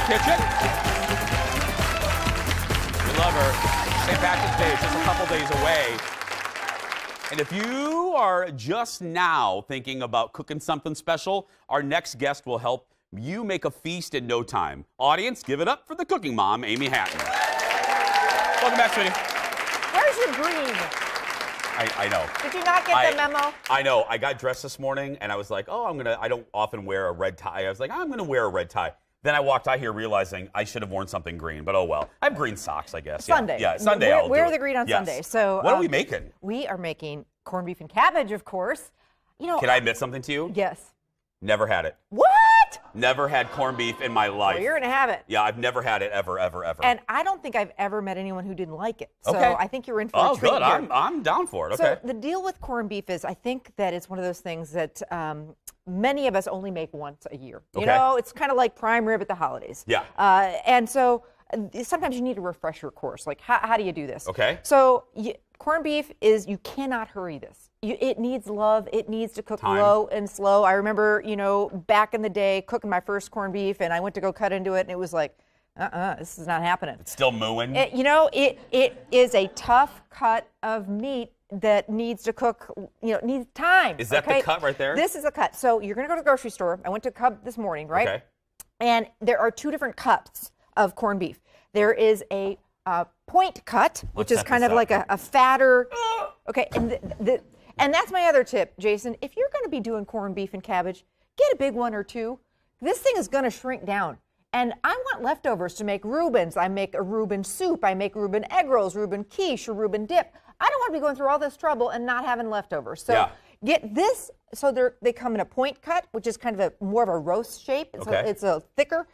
kitchen. We love her. St. Patrick's Day is just a couple days away. And if you are just now thinking about cooking something special, our next guest will help you make a feast in no time. Audience, give it up for the cooking mom, Amy Hatton. Welcome back, sweetie. Where's your green? I know. Did you not get the memo? I know. I got dressed this morning, and I was like, oh, I don't often wear a red tie. I was like, I'm going to wear a red tie. Then I walked out here realizing I should have worn something green, but oh well. I have green socks, I guess. Sunday. Yeah, Sunday I'll wear do the it. green on Yes. Sunday. So what are we making? We are making corned beef and cabbage, of course. You know. Can I admit something to you? Yes. Never had it. What? Never had corned beef in my life. Well, you're going to have it. Yeah, I've never had it ever, ever, ever. And I don't think I've ever met anyone who didn't like it. So Okay. I think you're in for a treat good. here. I'm down for it. Okay. So the deal with corned beef is I think that it's one of those things that many of us only make once a year. You know, it's kind of like prime rib at the holidays. Yeah. And so sometimes you need a refresher course. Like, how do you do this? Okay. So corned beef is, you cannot hurry this. It needs love. It needs to cook low and slow. I remember, back in the day, cooking my first corned beef, and I went to go cut into it, and it was like, this is not happening. It's still mooing. It is a tough cut of meat that needs to cook, needs time. Is that the cut right there? This is a cut. So you're going to go to the grocery store. I went to Cub this morning, right? Okay. And there are two different cuts of corned beef. There is a point cut, which is kind of like a fatter. Okay, and that's my other tip, Jason. If you're going to be doing corned beef and cabbage, get a big one or two. This thing is going to shrink down. And I want leftovers to make Reubens. I make a Reuben soup. I make Reuben egg rolls, Reuben quiche, or Reuben dip. I don't want to be going through all this trouble and not having leftovers. So get this. So they come in a point cut, which is kind of more of a roast shape. It's a thicker.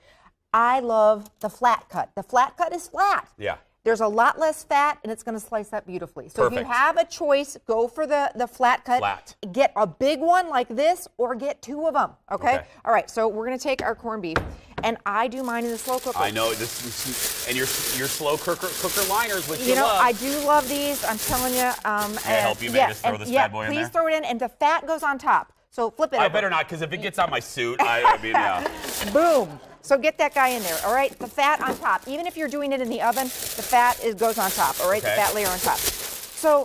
I love the flat cut. The flat cut is flat. Yeah. There's a lot less fat, and it's going to slice up beautifully. So if you have a choice, go for the flat cut. Get a big one like this, or get two of them, okay? All right, so we're going to take our corned beef, and I do mine in the slow cooker. I know, and your slow cooker liners, which you love. I do love these, I'm telling you. Can I help you maybe just throw this bad boy in there? Please throw it in, and the fat goes on top. So flip it over. I better not, because if it gets on my suit, I mean, yeah. Boom. So get that guy in there, all right? The fat on top. Even if you're doing it in the oven, the fat goes on top, all right? The fat layer on top. So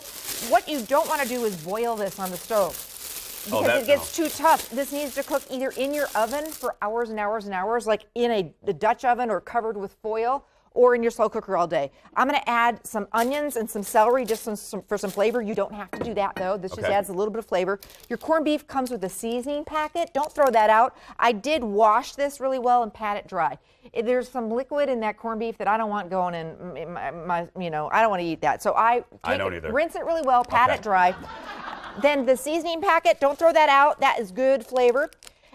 what you don't want to do is boil this on the stove, because it gets too tough. This needs to cook either in your oven for hours and hours and hours, like in a Dutch oven or covered with foil, or in your slow cooker all day. I'm going to add some onions and some celery just for some flavor. You don't have to do that, though. This just adds a little bit of flavor. Your corned beef comes with a seasoning packet. Don't throw that out. I did wash this really well and pat it dry. There's some liquid in that corned beef that I don't want going in my I don't want to eat that. So I don't either. Rinse it really well, pat it dry. Then the seasoning packet, don't throw that out. That is good flavor.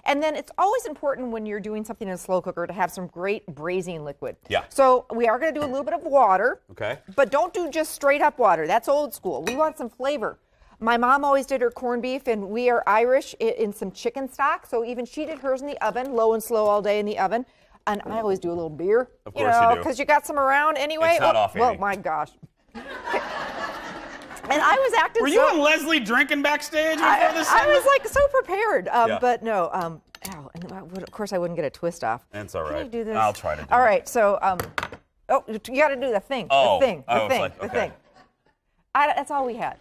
And then it's always important when you're doing something in a slow cooker to have some great braising liquid. Yeah. So we are going to do a little bit of water. Okay. But don't do just straight up water. That's old school. We want some flavor. My mom always did her corned beef, and we are Irish, in some chicken stock. So even she did hers in the oven, low and slow all day in the oven. And I always do a little beer. Of course you do. Because you got some around anyway. It's not off, Amy. Well, my gosh. And I was acting Were you and Leslie drinking backstage before this? I was like so prepared, but no. Ow, and of course I wouldn't get a twist off. That's all right. Can I do this? I'll try to do it. All right, so oh, you got to do the thing. Oh, the thing. That's all we had.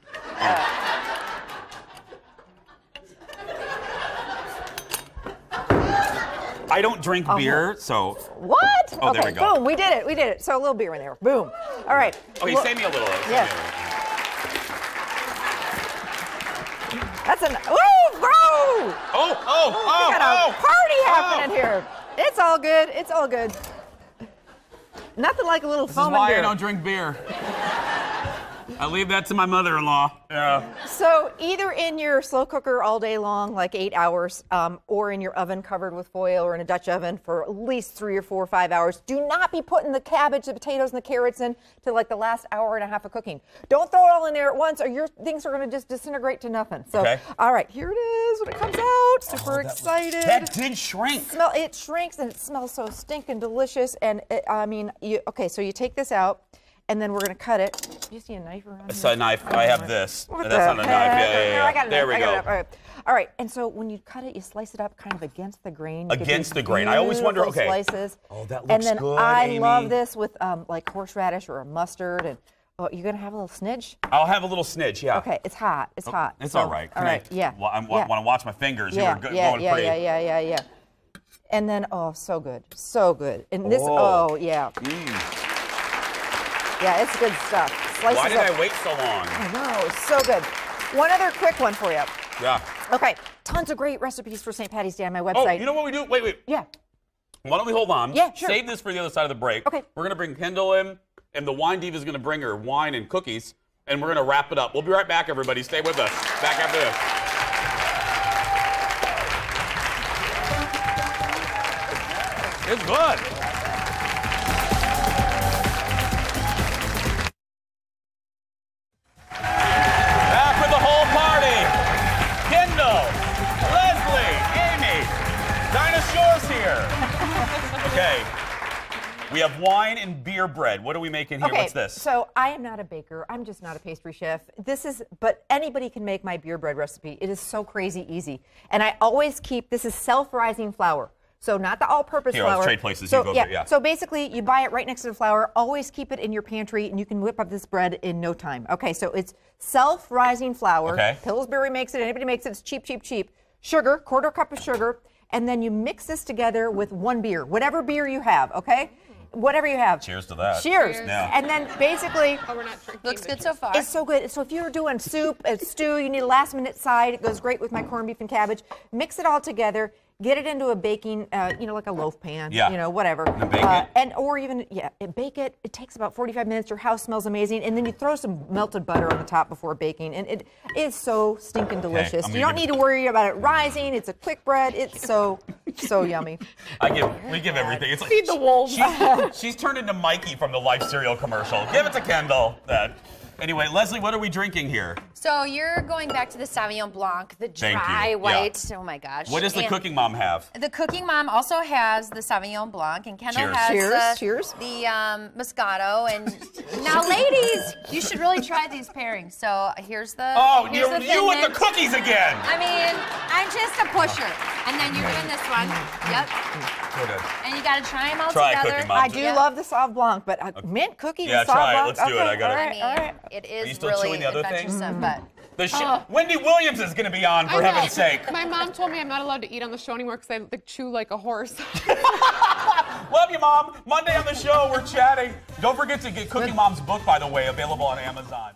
I don't drink beer, so. What? Oh, okay, there we go. Boom, we did it. So a little beer in there. Boom. All right. Okay, save me a little. Yes. That's an ooh, bro! We got a party happening here. It's all good. It's all good. Nothing like a little foam and beer. This is why I don't drink beer. I leave that to my mother-in-law. Yeah. So either in your slow cooker all day long, like 8 hours, or in your oven covered with foil, or in a Dutch oven for at least 3 or 4 or 5 hours. Do not be putting the cabbage, the potatoes, and the carrots in to like the last hour and a half of cooking. Don't throw it all in there at once, or your things are going to just disintegrate to nothing. So, all right, here it is when it comes out. Super excited. That did shrink. It shrinks, and it smells so stinking delicious. And so you take this out. And then we're going to cut it. Do you see a knife around It's here? a knife. I have this. What That's not a knife. Yeah. I got it. There we go. All right. And so when you cut it, you slice it up kind of against the grain. Against the grain. I always wonder, okay. Slices. Oh, that looks and then good, I Amy. love this with like horseradish or a mustard. And oh, you're going to have a little snidge? I'll have a little snidge, yeah. Okay, it's hot. It's hot. It's So, all right. All right, yeah. Well, I want to watch my fingers. Yeah, You were going pretty. yeah. And then, oh, so good. So good. And this, yeah. Yeah, it's good stuff. Slices Why did up. I wait so long? I know, so good. One other quick one for you. Yeah. Okay, tons of great recipes for St. Patty's Day on my Oh, website. you know what we do? Wait. Yeah. Why don't we hold on? Yeah, sure. Save this for the other side of the break. Okay. We're going to bring Kendall in, and the Wine Diva is going to bring her wine and cookies, and we're going to wrap it up. We'll be right back, everybody. Stay with us. Back after this. It's good. Back with the whole party. Kendall, Leslie, Amy, Dinosaurs here. Okay. We have wine and beer bread. What are we making here? Okay, What's this? so I am not a baker. I'm just not a pastry chef. But anybody can make my beer bread recipe. It is so crazy easy. And I always keep, this is self-rising flour. So not the all-purpose Here, flour. I'll trade places. So, You go there, yeah. So basically, you buy it right next to the flour. Always keep it in your pantry, and you can whip up this bread in no time. Okay, so it's self-rising flour. Okay. Pillsbury makes it. Anybody makes it. It's cheap, cheap, cheap. Sugar, quarter cup of sugar. And then you mix this together with one beer, whatever beer you have, okay? Whatever you have. Cheers to that. Cheers. Yeah. And then basically, Oh, we're not drinking. Looks good so far. it's so good. So if you're doing soup, a stew, you need a last minute side. It goes great with my corned beef and cabbage. Mix it all together. Get it into a baking, like a loaf pan. Yeah. Whatever. And bake it? Or even, bake it. It takes about 45 minutes. Your house smells amazing. And then you throw some melted butter on the top before baking. And it is so stinking delicious. I'm You gonna don't need to worry about it rising. It's a quick bread. It's so yummy. We give everything. It's like, Feed the wolves. She's turned into Mikey from the Life cereal commercial. Give it to Kendall. Anyway, Leslie, what are we drinking here? So you're going back to the Sauvignon Blanc, the Thank you. dry Yeah. white. Oh my gosh. What does the And cooking mom have? The cooking mom also has the Sauvignon Blanc, and Kendall Cheers. has Cheers. the Moscato. And now, ladies, you should really try these pairings. So here's the You Thin with the Mint. cookies again. I mean, I'm just a pusher. And then you're doing this one. Yep. And you got to try them all Try together. Cooking Mom. I do love the Sauv Blanc, but mint cookie Yeah, and Sauv try it. Blanc. Let's do it. I got it. I mean, All right. it Are you is still really chewing the other thing? adventuresome, but Wendy Williams is going to be on, for I know. heaven's sake. My mom told me I'm not allowed to eat on the show anymore because I chew like a horse. Love you, Mom. Monday on the show, we're chatting. Don't forget to get Cooking Mom's book, by the way, available on Amazon.